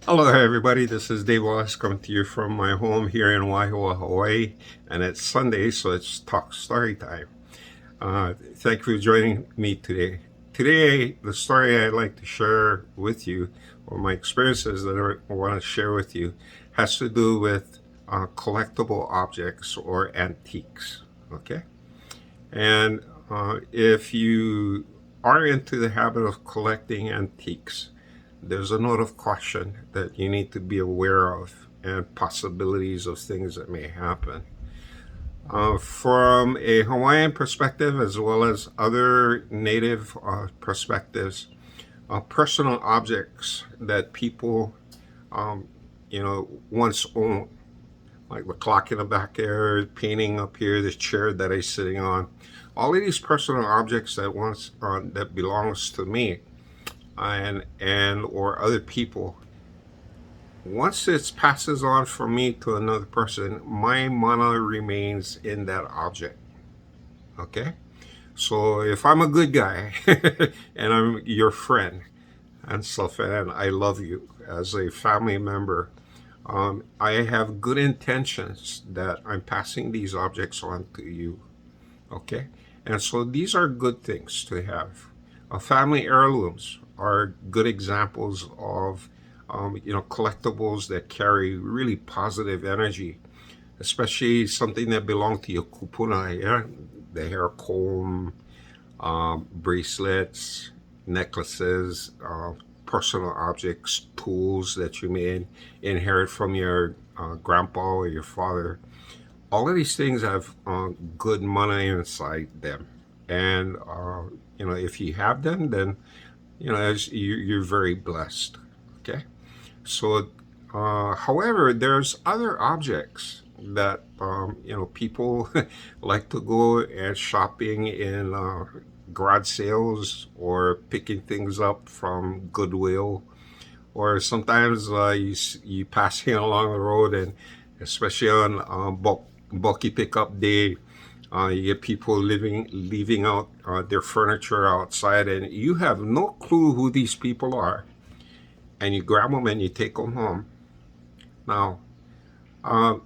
Hello, everybody. This is Dave Wallace coming to you from my home here in Waihoa, Hawaii. And it's Sunday, so it's talk story time. Thank you for joining me today. Today, the story I'd like to share with you, or my experiences that I want to share with you, has to do with collectible objects or antiques. Okay? And if you are into the habit of collecting antiques, there's a note of caution that you need to be aware of and possibilities of things that may happen. From a Hawaiian perspective, as well as other native perspectives, personal objects that people, once owned, like the clock in the back there, painting up here, the chair that I'm sitting on, all of these personal objects that once that belongs to me and or other people, once it passes on from me to another person, my mana remains in that object. Okay? So if I'm a good guy and I'm your friend and stuff, and I love you as a family member, I have good intentions that I'm passing these objects on to you. Okay? And so these are good things to have. Family heirlooms are good examples of collectibles that carry really positive energy, especially something that belonged to your kupuna, yeah? The hair comb, bracelets, necklaces, personal objects, tools that you may inherit from your grandpa or your father. All of these things have good money inside them. And, if you have them, then, you're very blessed. Okay? So, however, there's other objects that people like to go and shopping in garage sales or picking things up from Goodwill, or sometimes you passing along the road, and especially on bulky pickup day, you get people leaving out their furniture outside, and you have no clue who these people are, and you grab them and you take them home. Now,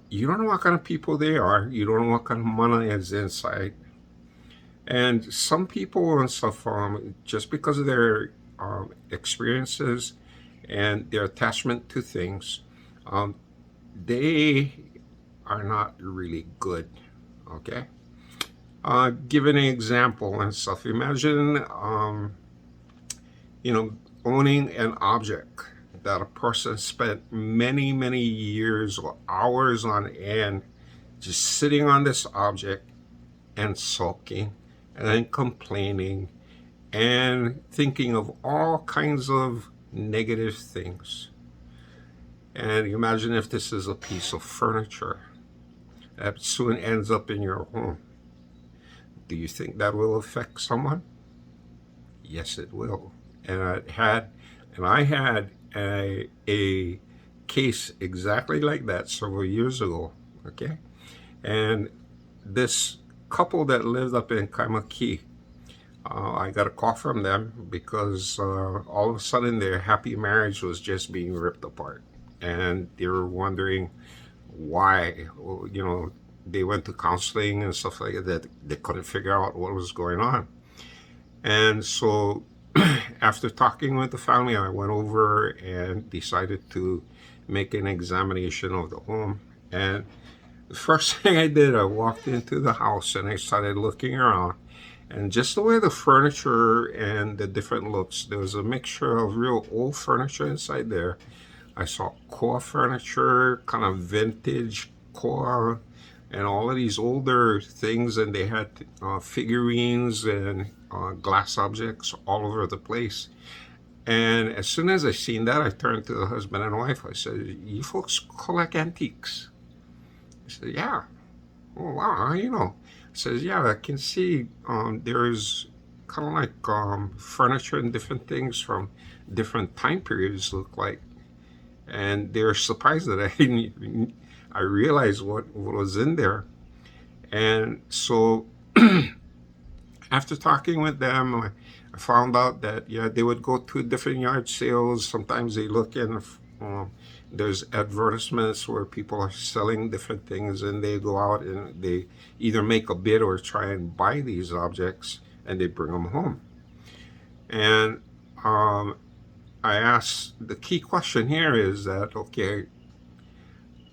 you don't know what kind of people they are. You don't know what kind of money is inside. And some people and stuff, just because of their experiences and their attachment to things, um, they are not really good. Okay. Give an example and stuff. Imagine, you know, owning an object that a person spent many, many years or hours on end just sitting on this object and sulking and then complaining and thinking of all kinds of negative things. And imagine if this is a piece of furniture that soon ends up in your home. Do you think that will affect someone? Yes, it will. And I had a case exactly like that several years ago. Okay, and this couple that lived up in Kaimaki, I got a call from them because all of a sudden their happy marriage was just being ripped apart, and they were wondering why. Well, they went to counseling and stuff like that. They couldn't figure out what was going on, and so after talking with the family, I went over and decided to make an examination of the home. And the first thing I did, I walked into the house and I started looking around. And just the way the furniture and the different looks, there was a mixture of real old furniture inside there. I saw core furniture, kind of vintage core, and all of these older things, and they had figurines and glass objects all over the place. And as soon as I seen that, I turned to the husband and wife. I said, "You folks collect antiques?" He said, "Yeah." "Oh, wow, how you know?" I says, "Yeah, I can see there's kind of like furniture and different things from different time periods look like." And they're surprised that I realized what was in there. And so after talking with them, I found out that, yeah, they would go to different yard sales. Sometimes they look in Um, there's advertisements where people are selling different things, and they go out and they either make a bid or try and buy these objects, and they bring them home. And um, I asked, the key question here is that, okay,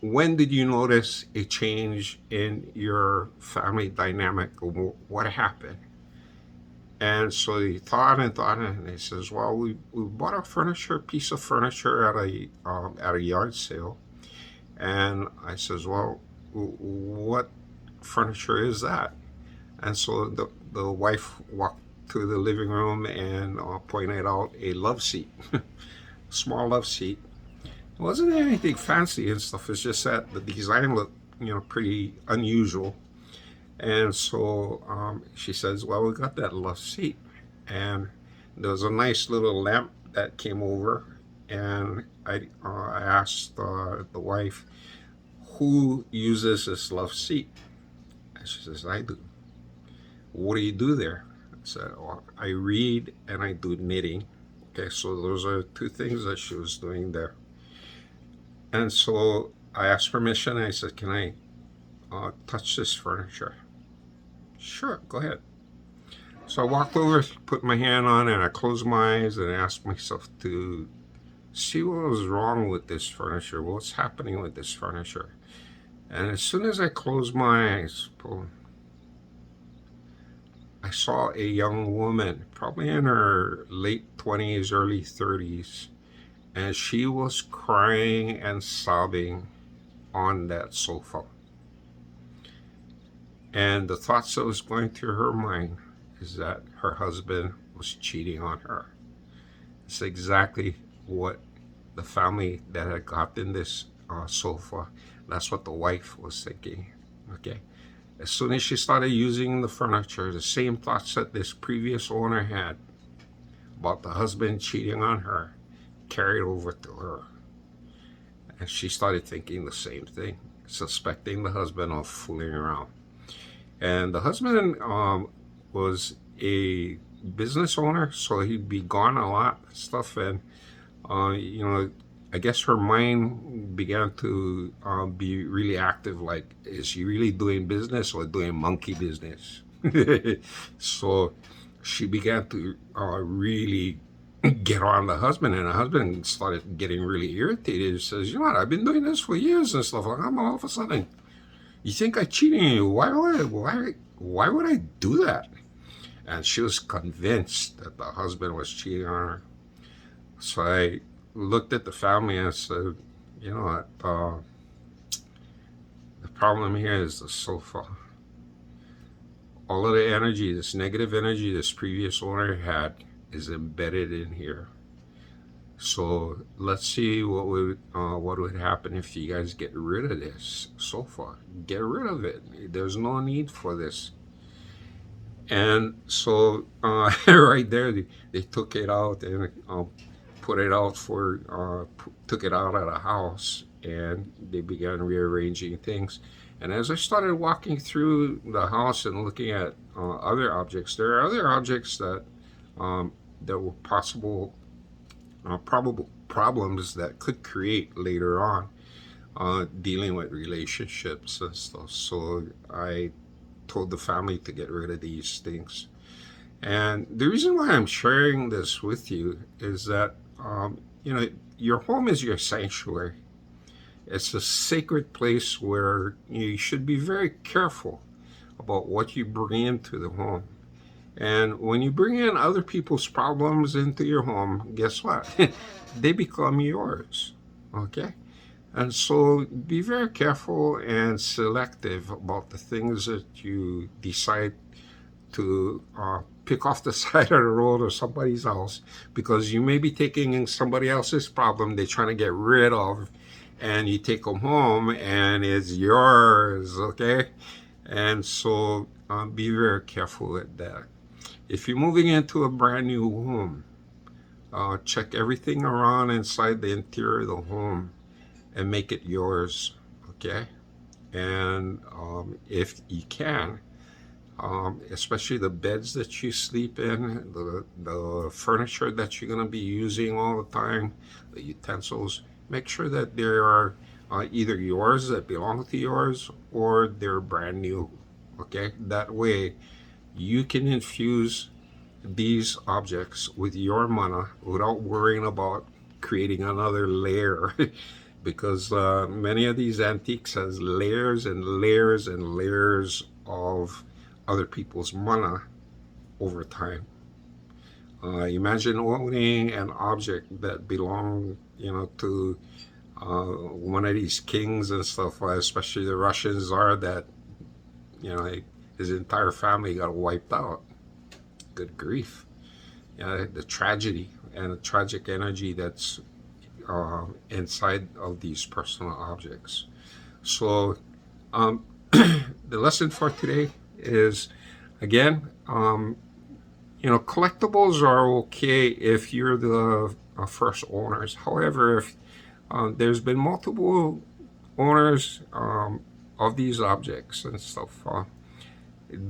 when did you notice a change in your family dynamic? What happened? And so he thought and thought, and he says, "Well, we bought a piece of furniture at a yard sale." And I says, "Well, what furniture is that?" And so the wife walked to the living room and pointed out a love seat, small love seat. It wasn't anything fancy and stuff. It's just that the design looked, pretty unusual. And so she says, "Well, we got that love seat." And there was a nice little lamp that came over. And I asked the wife, "Who uses this love seat?" And she says, "I do." "What do you do there?" I said, "Oh, I read and I do knitting." Okay, so those are two things that she was doing there. And so I asked permission. And I said, "Can I touch this furniture?" "Sure, go ahead." So I walked over, put my hand on it, and I closed my eyes and asked myself to see what was wrong with this furniture, what's happening with this furniture. And as soon as I closed my eyes, boom, I saw a young woman, probably in her late 20s, early 30s, and she was crying and sobbing on that sofa. And the thoughts that was going through her mind is that her husband was cheating on her. It's exactly what the family that had gotten this sofa, that's what the wife was thinking. Okay. As soon as she started using the furniture, the same thoughts that this previous owner had about the husband cheating on her carried over to her. And she started thinking the same thing, suspecting the husband of fooling around. And the husband was a business owner, so he'd be gone a lot and stuff. And I guess her mind began to be really active. Like, is she really doing business or doing monkey business? So she began to really get on the husband, and the husband started getting really irritated. He says, "You know what? I've been doing this for years and stuff. Like, I'm all of a sudden, you think I'm cheating you? Why would I do that?" And she was convinced that the husband was cheating on her. So I looked at the family and said, "You know what? The problem here is the sofa. All of the energy, this negative energy this previous owner had, is embedded in here. So let's see what would happen if you guys get rid of this sofa. Get rid of it. There's no need for this." And so right there, they took it out and put it out took it out of the house, and they began rearranging things. And as I started walking through the house and looking at other objects, there are other objects that were probable problems that could create later on, dealing with relationships and stuff. So I told the family to get rid of these things. And the reason why I'm sharing this with you is that, your home is your sanctuary. It's a sacred place where you should be very careful about what you bring into the home. And when you bring in other people's problems into your home, guess what? They become yours. Okay? And so be very careful and selective about the things that you decide to pick off the side of the road or somebody's house, because you may be taking in somebody else's problem they're trying to get rid of, and you take them home and it's yours. Okay? And so be very careful with that. If you're moving into a brand new home, check everything around inside the interior of the home and make it yours. Okay? And if you can, especially the beds that you sleep in, the furniture that you're going to be using all the time, the utensils, make sure that they are either yours, that belong to yours, or they're brand new. Okay, that way you can infuse these objects with your mana without worrying about creating another layer because many of these antiques has layers and layers and layers of other people's mana over time. Imagine owning an object that belonged, to one of these kings and stuff, especially the Russian Tsar that, his entire family got wiped out. Good grief. The tragedy and the tragic energy that's inside of these personal objects. So the lesson for today is, again, collectibles are okay if you're the first owners. However, if there's been multiple owners of these objects and stuff,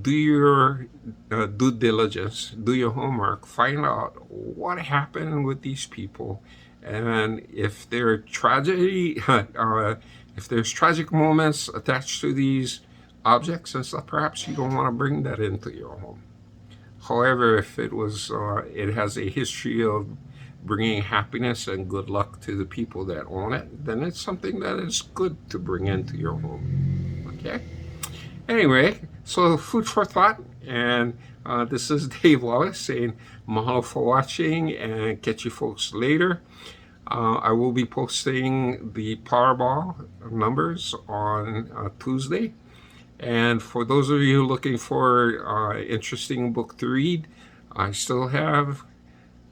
do your due diligence, do your homework, find out what happened with these people, and if there tragedy, if there's tragic moments attached to these objects and stuff, perhaps you don't want to bring that into your home. However, if it was, it has a history of bringing happiness and good luck to the people that own it, then it's something that is good to bring into your home. Okay. Anyway, so food for thought, and this is Dave Wallace saying mahalo for watching, and catch you folks later. I will be posting the Powerball numbers on Tuesday. And for those of you looking for interesting book to read, I still have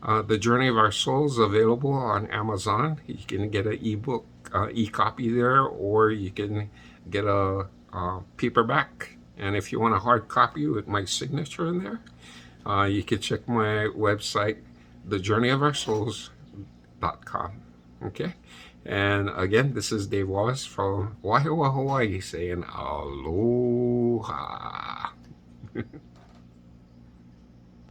The Journey of Our Souls available on Amazon. You can get an ebook, e-copy there, or you can get a paperback. And if you want a hard copy with my signature in there, you can check my website, thejourneyofursouls.com. Okay? And again, this is Dave Wallace from Wahiawa, Hawaii, saying aloha.